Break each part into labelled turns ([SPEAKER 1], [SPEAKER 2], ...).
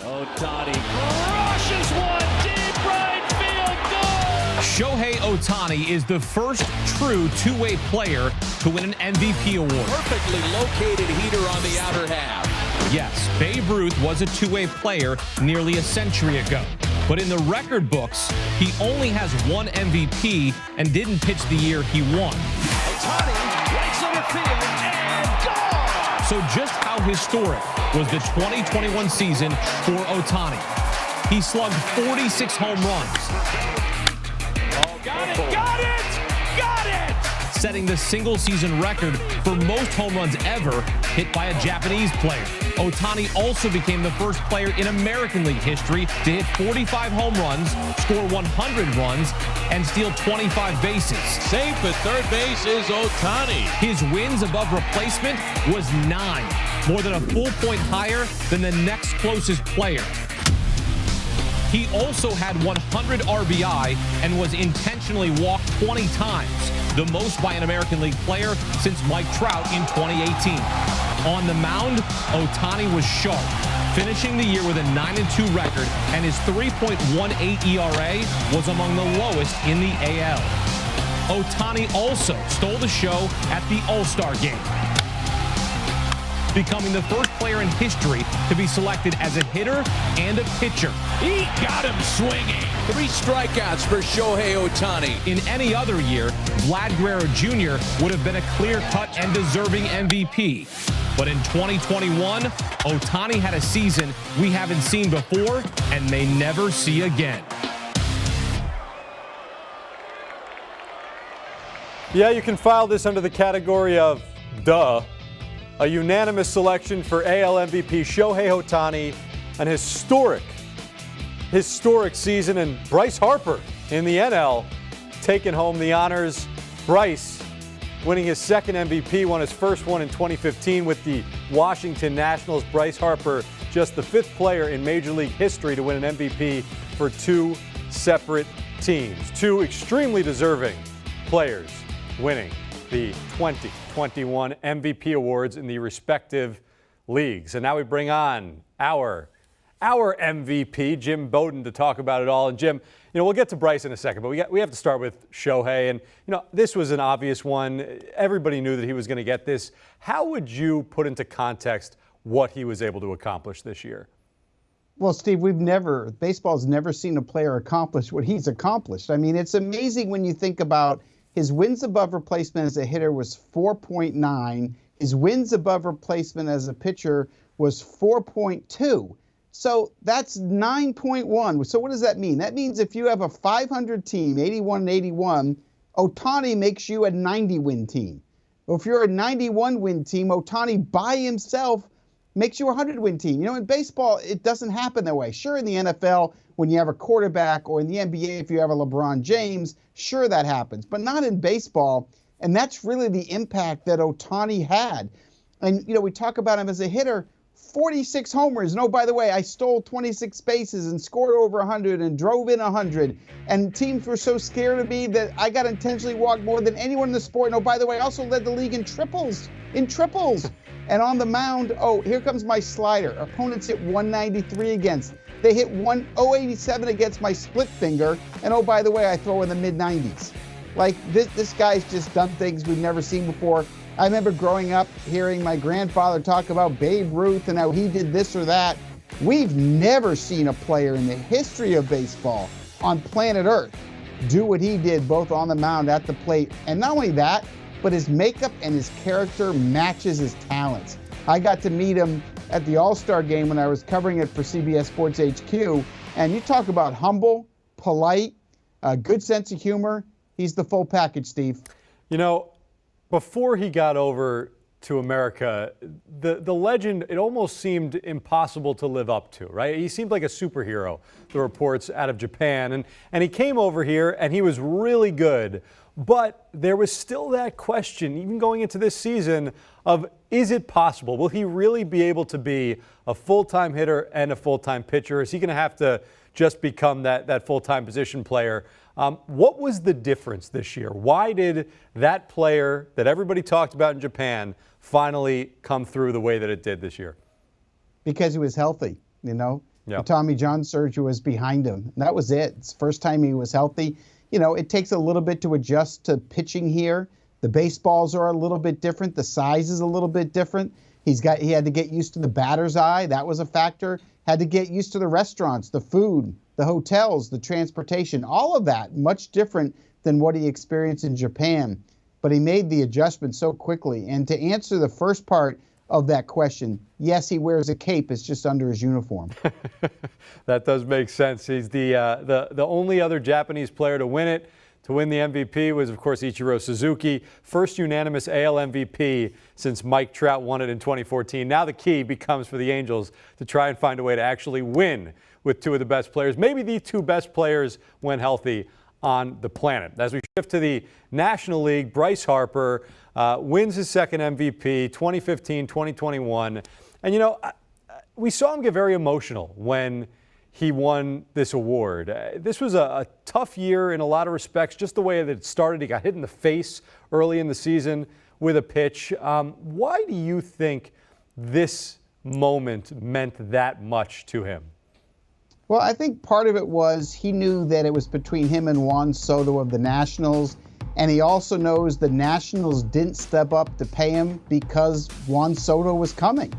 [SPEAKER 1] Ohtani crushes one deep right field goal.
[SPEAKER 2] Shohei Ohtani is the first true two-way player to win an MVP award.
[SPEAKER 1] Perfectly located heater on the outer half.
[SPEAKER 2] Yes, Babe Ruth was a two-way player nearly a century ago. But in the record books, he only has one MVP and didn't pitch the year he won.
[SPEAKER 1] Ohtani right center field and gone.
[SPEAKER 2] So just how historic was the 2021 season for Ohtani? He slugged 46 home runs.
[SPEAKER 1] Oh, got it, got it, got it!
[SPEAKER 2] Setting the single-season record for most home runs ever hit by a Japanese player. Ohtani also became the first player in American League history to hit 45 home runs, score 100 runs, and steal 25 bases.
[SPEAKER 1] Safe at third base is Ohtani.
[SPEAKER 2] His wins above replacement was 9, more than a full point higher than the next closest player. He also had 100 RBI and was intentionally walked 20 times, the most by an American League player since Mike Trout in 2018. On the mound, Ohtani was sharp, finishing the year with a 9-2 record, and his 3.18 ERA was among the lowest in the AL. Ohtani also stole the show at the All-Star game, becoming the first player in history to be selected as a hitter and a pitcher.
[SPEAKER 1] He got him swinging. 3 strikeouts for Shohei Ohtani.
[SPEAKER 2] In any other year, Vlad Guerrero Jr. would have been a clear-cut and deserving MVP. But in 2021, Ohtani had a season we haven't seen before and may never see again.
[SPEAKER 3] Yeah, you can file this under the category of duh. A unanimous selection for AL MVP Shohei Ohtani, an historic season, and Bryce Harper in the NL taking home the honors. Bryce winning his second MVP, won his first one in 2015 with the Washington Nationals. Bryce Harper, just the 5th player in Major League history to win an MVP for 2 separate teams. 2 extremely deserving players winning the 2021 MVP awards in the respective leagues. And now we bring on our MVP, Jim Bowden, to talk about it all. And Jim, we'll get to Bryce in a second, but we have to start with Shohei. And, this was an obvious one. Everybody knew that he was going to get this. How would you put into context what he was able to accomplish this year?
[SPEAKER 4] Well, Steve, baseball's never seen a player accomplish what he's accomplished. I mean, it's amazing when you think about his wins above replacement as a hitter was 4.9. His wins above replacement as a pitcher was 4.2. So that's 9.1. So what does that mean? That means if you have a 500 team, 81 and 81, Ohtani makes you a 90-win team. If you're a 91-win team, Ohtani by himself makes you a 100-win team. In baseball, it doesn't happen that way. Sure, in the NFL, when you have a quarterback, or in the NBA, if you have a LeBron James, sure, that happens. But not in baseball, and that's really the impact that Ohtani had. And, we talk about him as a hitter, 46 homers. And, oh, by the way, I stole 26 bases and scored over 100 and drove in 100. And teams were so scared of me that I got intentionally walked more than anyone in the sport. And, oh, by the way, I also led the league in triples. And on the mound, here comes my slider. Opponents hit 193 against. They hit 087 against my split finger. And, oh, by the way, I throw in the mid-90s. Like, this guy's just done things we've never seen before. I remember growing up hearing my grandfather talk about Babe Ruth and how he did this or that. We've never seen a player in the history of baseball on planet Earth do what he did, both on the mound, at the plate. And not only that, but his makeup and his character matches his talents. I got to meet him at the All-Star game when I was covering it for CBS Sports HQ. And you talk about humble, polite, a good sense of humor. He's the full package, Steve.
[SPEAKER 3] Before he got over to America, the legend, it almost seemed impossible to live up to, right? He seemed like a superhero, the reports out of Japan. And he came over here, and he was really good. But there was still that question, even going into this season, of is it possible? Will he really be able to be a full-time hitter and a full-time pitcher? Is he going to have to just become that full-time position player? What was the difference this year? Why did that player that everybody talked about in Japan finally come through the way that it did this year?
[SPEAKER 4] Because he was healthy,
[SPEAKER 3] Yep.
[SPEAKER 4] The Tommy John surgery was behind him. That was it. It's the first time he was healthy. You know, it takes a little bit to adjust to pitching here. The baseballs are a little bit different. The size is a little bit different. He had to get used to the batter's eye. That was a factor. Had to get used to the restaurants, the food, the hotels, the transportation, all of that, much different than what he experienced in Japan. But he made the adjustment so quickly. And to answer the first part of that question, yes, he wears a cape. It's just under his uniform.
[SPEAKER 3] That does make sense. He's the only other Japanese player to win it. To win the MVP was, of course, Ichiro Suzuki. First unanimous AL MVP since Mike Trout won it in 2014. Now the key becomes for the Angels to try and find a way to actually win with two of the best players, maybe the two best players when healthy on the planet. As we shift to the National League, Bryce Harper wins his second MVP, 2015, 2021. And, you know, we saw him get very emotional when he won this award. This was a tough year in a lot of respects, just the way that it started. He got hit in the face early in the season with a pitch. Why do you think this moment meant that much to him?
[SPEAKER 4] Well, I think part of it was he knew that it was between him and Juan Soto of the Nationals, and he also knows the Nationals didn't step up to pay him because Juan Soto was coming.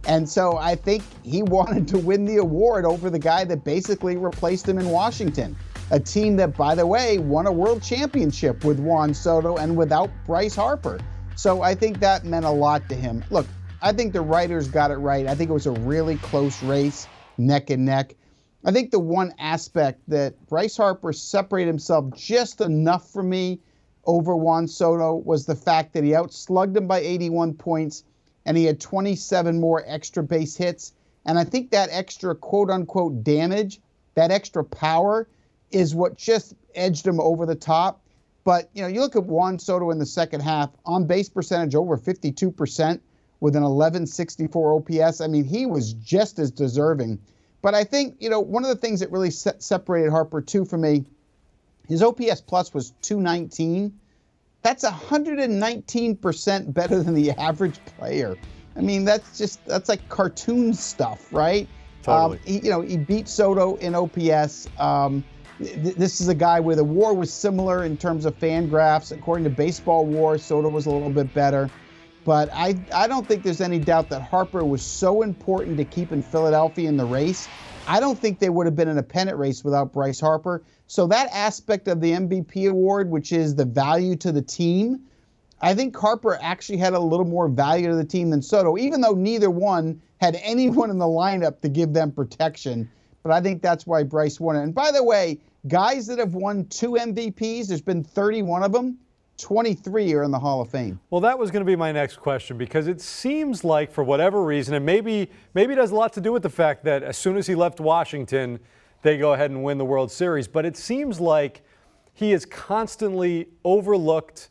[SPEAKER 4] And so I think he wanted to win the award over the guy that basically replaced him in Washington, a team that, by the way, won a world championship with Juan Soto and without Bryce Harper. So I think that meant a lot to him. Look, I think the writers got it right. I think it was a really close race, neck and neck. I think the one aspect that Bryce Harper separated himself just enough for me over Juan Soto was the fact that he outslugged him by 81 points and he had 27 more extra base hits. And I think that extra quote-unquote damage, that extra power, is what just edged him over the top. But, you know, you look at Juan Soto in the second half, on-base percentage over 52% with an 1164 OPS. I mean, he was just as deserving. But I think, you know, one of the things that really separated Harper, too, for me, his OPS plus was 219. That's 119% better than the average player. I mean, that's like cartoon stuff, right?
[SPEAKER 3] Totally.
[SPEAKER 4] He beat Soto in OPS. This is a guy where the WAR was similar in terms of fan graphs. According to Baseball WAR, Soto was a little bit better. But I don't think there's any doubt that Harper was so important to keep in Philadelphia in the race. I don't think they would have been in a pennant race without Bryce Harper. So that aspect of the MVP award, which is the value to the team, I think Harper actually had a little more value to the team than Soto, even though neither one had anyone in the lineup to give them protection. But I think that's why Bryce won it. And by the way, guys that have won 2 MVPs, there's been 31 of them. 23 are in the Hall of Fame.
[SPEAKER 3] Well, that was going to be my next question, because it seems like, for whatever reason, and maybe it has a lot to do with the fact that as soon as he left Washington, they go ahead and win the World Series. But it seems like he is constantly overlooked,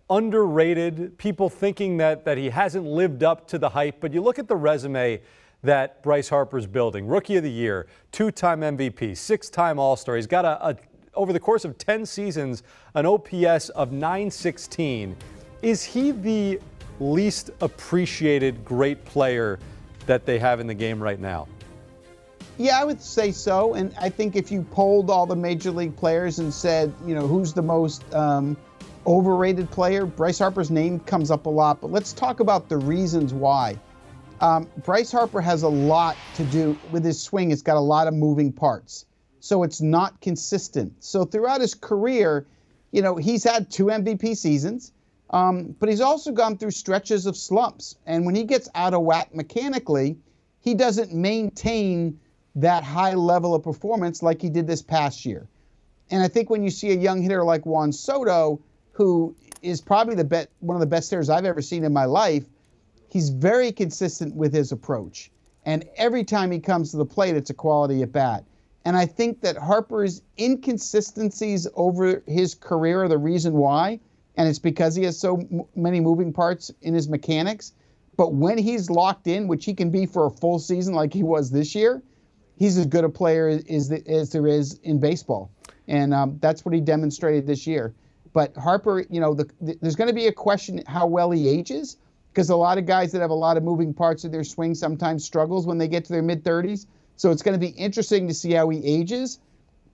[SPEAKER 3] underrated, people thinking that he hasn't lived up to the hype. But you look at the resume that Bryce Harper's building. Rookie of the Year, 2-time MVP, 6-time All-Star. He's got over the course of 10 seasons, an OPS of 916. Is he the least appreciated great player that they have in the game right now?
[SPEAKER 4] Yeah, I would say so. And I think if you polled all the major league players and said, you know, who's the most overrated player, Bryce Harper's name comes up a lot. But let's talk about the reasons why. Bryce Harper has a lot to do with his swing. It's got a lot of moving parts. So it's not consistent. So throughout his career, you know, he's had 2 MVP seasons, but he's also gone through stretches of slumps. And when he gets out of whack mechanically, he doesn't maintain that high level of performance like he did this past year. And I think when you see a young hitter like Juan Soto, who is probably one of the best hitters I've ever seen in my life, he's very consistent with his approach. And every time he comes to the plate, it's a quality at bat. And I think that Harper's inconsistencies over his career are the reason why. And it's because he has so many moving parts in his mechanics. But when he's locked in, which he can be for a full season like he was this year, he's as good a player as there is in baseball. And that's what he demonstrated this year. But Harper, you know, there's going to be a question how well he ages, because a lot of guys that have a lot of moving parts of their swing sometimes struggles when they get to their mid-30s. So it's going to be interesting to see how he ages.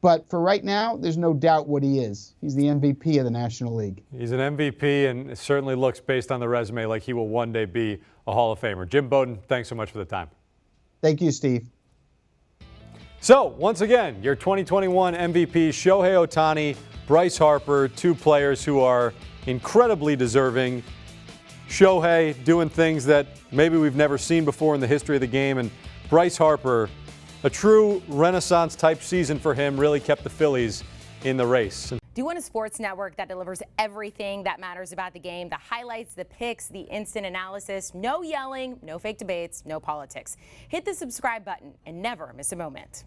[SPEAKER 4] But for right now, there's no doubt what he is. He's the MVP of the National League.
[SPEAKER 3] He's an MVP, and it certainly looks, based on the resume, like he will one day be a Hall of Famer. Jim Bowden, thanks so much for the time.
[SPEAKER 4] Thank you, Steve.
[SPEAKER 3] So, once again, your 2021 MVP, Shohei Ohtani, Bryce Harper, two players who are incredibly deserving. Shohei doing things that maybe we've never seen before in the history of the game, and Bryce Harper, a true Renaissance type season for him, really kept the Phillies in the race.
[SPEAKER 5] Do you want a sports network that delivers everything that matters about the game? The highlights, the picks, the instant analysis, no yelling, no fake debates, no politics. Hit the subscribe button and never miss a moment.